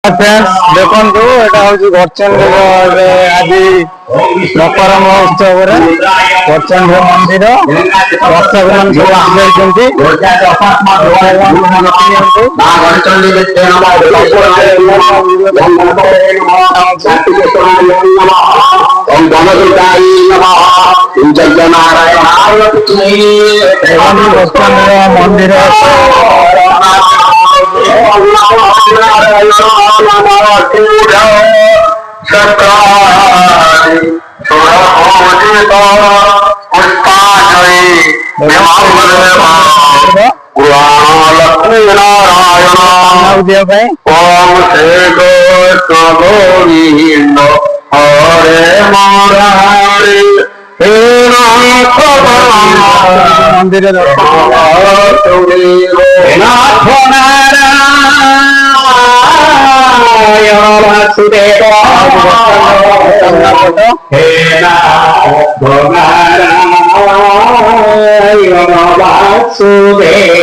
Friends देखो एटा हूँ गड़चंडी आज मकर महोत्सव गड़चंडी मंदिर दर्शक मान सब मंदिर मंदिर वासुदेव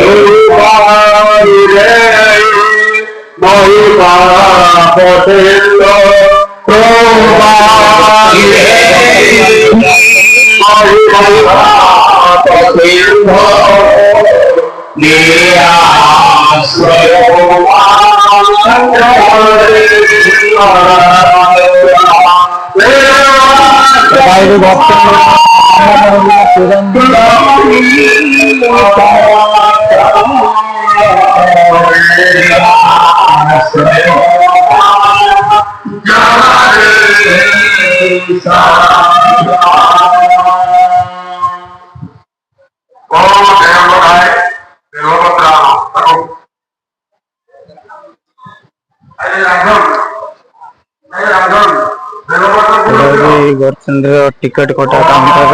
गड़चंडी टिकट कटा काउंटर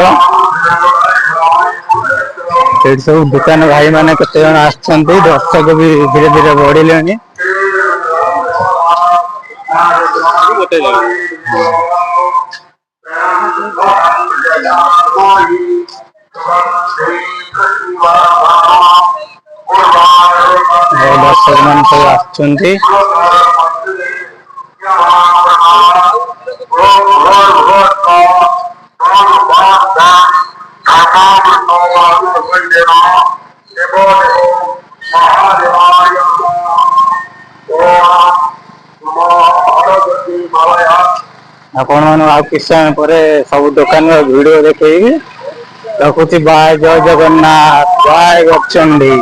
सब दुकान भाई माने केते जन आछंती दर्शक भी धीरे धीरे बढ़िले दर्शक मान सब आछंती आपण मान किछ समय पर सब दुकान वीडियो देखी रखुची। बाय जय जगन्नाथ, बाय गड़चंडी।